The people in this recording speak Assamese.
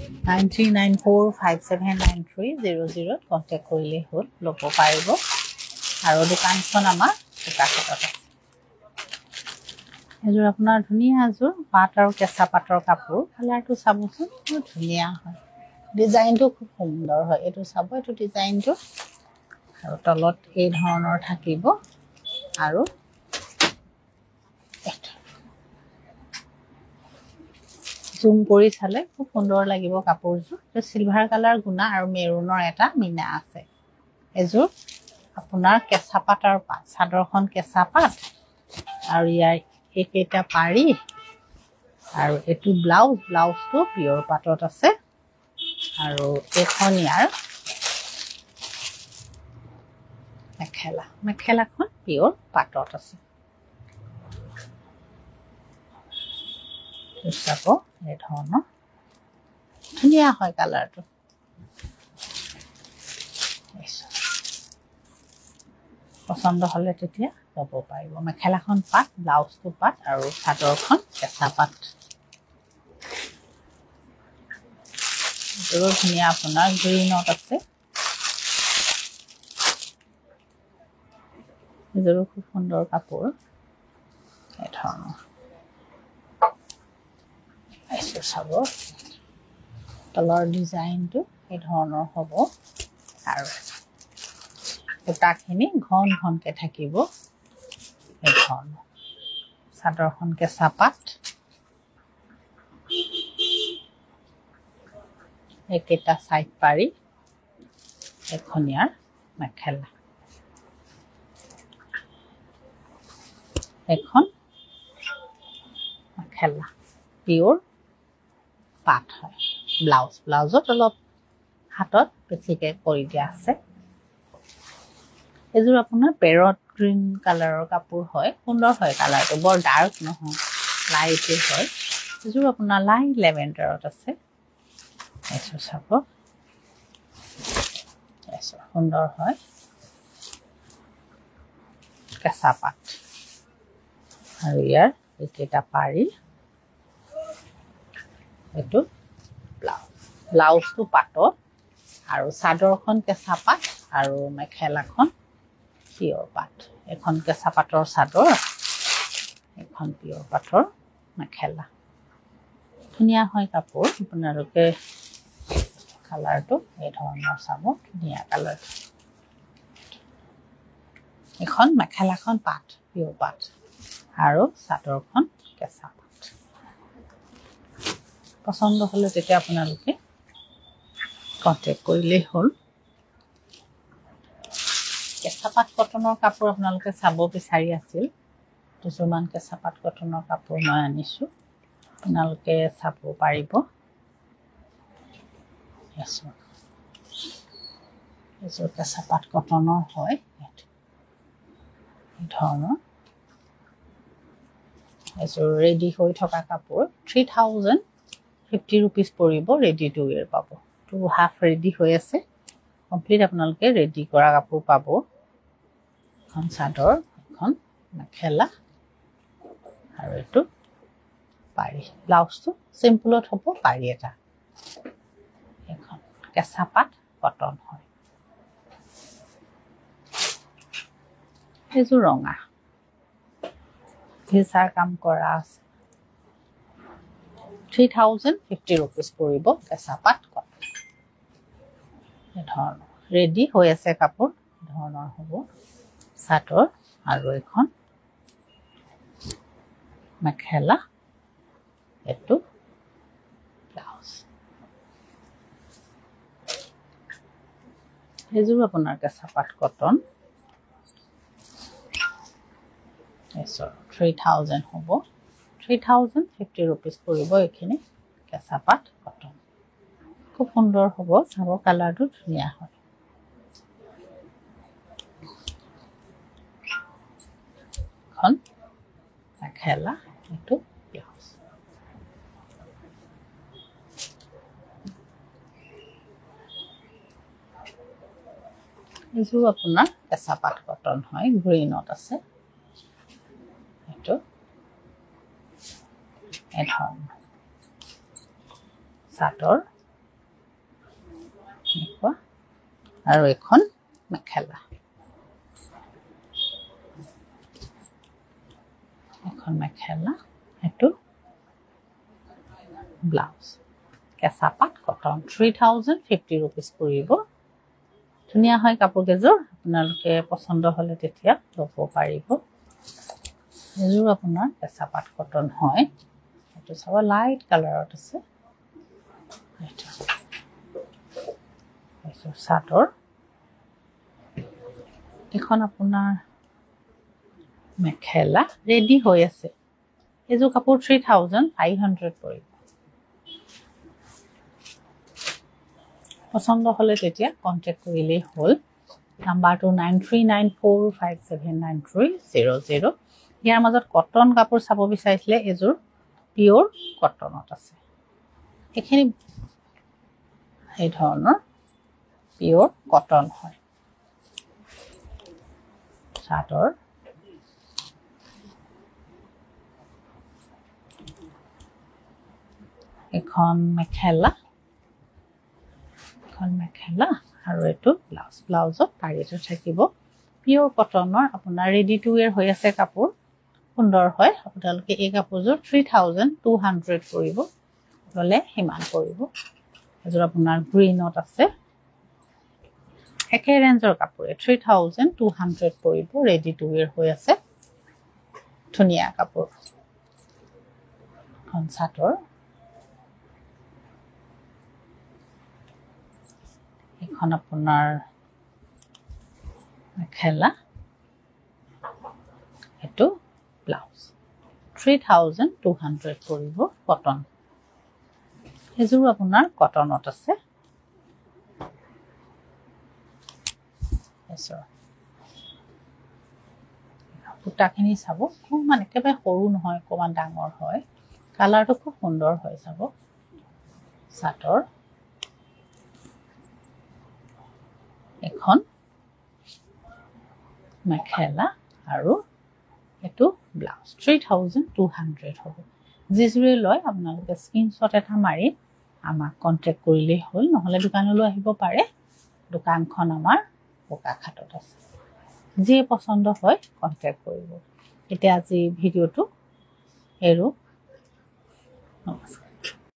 9394579300 কন্টেক্ট কৰিলে হ'ল ল'ব পাৰিব আৰু দোকানখন আমাৰ বোকাখাটত আছে এযোৰ আপোনাৰ ধুনীয়া এযোৰ পাট আৰু কেঁচা পাটৰ কাপোৰ কালাৰটো চাবচোন বহুত ধুনীয়া হয় ডিজাইনটো খুব সুন্দৰ হয় এইটো চাব এইটো ডিজাইনটো আৰু তলত এই ধৰণৰ থাকিব আৰু জুম কৰি চালে খুব সুন্দৰ লাগিব কাপোৰযোৰ তো সিলভাৰ কালাৰ গুণা আৰু মেৰুনৰ এটা মিনা আছে এযোৰ আপোনাৰ কেঁচা পাটৰ পাট চাদৰখন কেঁচা পাট আৰু ইয়াৰ একেটা পাৰি আৰু এটো ব্লাউজটো পিয়ৰ পাটত আছে আৰু এখন ইয়াৰ মেখেলাখন পিয়ৰ পাটত আছে চাব এই ধৰণৰ ধুনীয়া হয় কালাৰটো পছন্দ হলে তেতিয়া ল'ব পাৰিব মেখেলাখন পাট ব্লাউজটো পাট আৰু চাদৰখন কেঁচা পাট এযোৰ ধুনীয়া আপোনাৰ গ্ৰীণত আছে এযোৰ খুব সুন্দৰ কাপোৰ এই ধৰণৰ এইটো চাব তলৰ ডিজাইনটো এই ধৰণৰ হ'ব আৰু বুটাখিনি ঘনকে থাকিব এই ধৰণৰ চাদৰখন কেঁচা পাট একেটা সাইড পাৰি এখনিয়াৰ মেখেলা এখন মেখেলা পিয়ৰ পাট হয় ব্লাউজত অলপ হাতত বেছিকে কৰি দিয়া আছে এযোৰ আপোনাৰ পেৰট গ্ৰীণ কালাৰৰ কাপোৰ হয় সুন্দৰ হয় কালাৰটো বৰ ডাৰ্ক নহয় লাইটে হয় এযোৰ আপোনাৰ লাইট লেভেণ্ডাৰত আছে এযোৰ চাব এযোৰ সুন্দৰ হয় কেঁচা পাট আৰু ইয়াৰ একেটা পাৰি এটো ব্লাউজটো পাটত আৰু চাদৰখন কেঁচা পাট আৰু মেখেলাখন পিয়ৰ পাট এখন কেঁচা পাটৰ চাদৰ এখন পিয়ৰ পাটৰ মেখেলা ধুনীয়া হয় কাপোৰ আপোনালোকে কালাৰটো এই ধৰণৰ চাব ধুনীয়া কালাৰ এখন মেখেলাখন পাট পিয়ৰ পাট আৰু চাদৰখন কেঁচা পাট পছন্দ হলে তেতিয়া আপোনালোকে কন্টেক্ট কৰিলেই হ'ল কেঁচা পাট কটনৰ কাপোৰ আপোনালোকে চাব বিচাৰি আছিল দুযোৰমান কেঁচা পাট কটনৰ কাপোৰ মই আনিছোঁ আপোনালোকে চাব পাৰিব এযোৰ কেঁচা পাট কটনৰ হয় ধৰণৰ এযোৰ ৰেডি হৈ থকা কাপোৰ 3050 rupees পৰিব ৰেডি টু ৱেৰ পাব টু হাফ ৰেডি হৈ আছে কমপ্লিট আপোনালোকে ৰেডি কৰা কাপোৰ পাব এখন চাদৰ এখন মেখেলা আৰু এটো পাৰি ব্লাউজটো সিম্পলত হ'ব পাৰি এটা এখন কেঁচা পাট কটন হয় এযোৰ ৰঙা ভিসাৰ কাম কৰা আছে 3050 rupees পৰিব কেঁচা পাট কটন এই ধৰণৰ ৰেডি হৈ আছে কাপোৰ ধৰণৰ হ'ব চাদৰ আৰু এখন মেখেলা এটো ব্লাউজ এযোৰ আপোনাৰ কেঁচা পাট কটন 3000 হ'ব 3050 rupees পৰিব এখিনি কেঁচা পাট কটন খুব সুন্দৰ হ'ব চাব কালাৰটো ধুনীয়া হয় এখন মেখেলা এটো ব্লাউজ এযোৰ আপোনাৰ কেঁচা পাট কটন হয় গ্ৰীণত আছে এটো এখন চাদৰ এনেকুৱা আৰু এখন মেখেলা এইটো ব্লাউজ কেঁচা পাট কটন 3050 rupees পৰিব ধুনীয়া হয় কাপোৰ কেইযোৰ আপোনালোকে পছন্দ হ'লে তেতিয়া ল'ব পাৰিব এযোৰ আপোনাৰ কেঁচা পাট কটন হয় এইটো চাব লাইট কালাৰত আছে এইটো চাদৰ এখন আপোনাৰ মেখেলা ৰেডি হৈ আছে এযোৰ কাপোৰ 3500 পৰিব পছন্দ হ'লে তেতিয়া কন্টাক্ট কৰিলেই হ'ল নাম্বাৰটো 9394579300 ইয়াৰ মাজত কটন কাপোৰ চাব বিচাৰিছিলে এযোৰ পিওৰ কটনত আছে এখিনি এই ধৰণৰ পিওৰ কটন হয় চাদৰ এখন মেখেলা আৰু এটো ব্লাউজত পাৰিটো থাকিব পিওৰ কটনৰ আপোনাৰ ৰেডি টু ওয়্যাৰ হৈ আছে কাপোৰ সুন্দৰ হয় আপোনালোকে এই কাপোৰযোৰ 3200 পৰিব ললে হিমান পৰিব এযোৰ আপোনাৰ গ্ৰীনত আছে একে ৰেঞ্জৰ কাপোৰ 3200 পৰিব ৰেডি টু ওয়্যাৰ হৈ আছে ধুনীয়া কাপোৰ এখন চাদৰ এখন আপোনাৰ মেখেলা এটো ব্লাউজ 3200 পৰিব কটন এযোৰ আপোনাৰ কটনত আছে পুটাখিনি চাব খুব মানে একেবাৰে সৰু নহয় অকমান ডাঙৰ হয় কালাৰটো খুব সুন্দৰ হয় চাব চাদৰ এখন মেখেলা আৰু এটো ব্লাউজ 3200 হ'ব যিজুৰি লয় আপোনালোকে স্ক্ৰিনশ্বট এটা মাৰি আমাক কন্টাক্ট কৰিলেই হ'ল নহলে দোকানলৈ আহিব পাৰে দোকানখন আমাৰ বোকাখাটত আছে যি পছন্দ হয় কন্টাক্ট কৰিব এতিয়া আজি ভিডিওটো এৰো নমস্কাৰ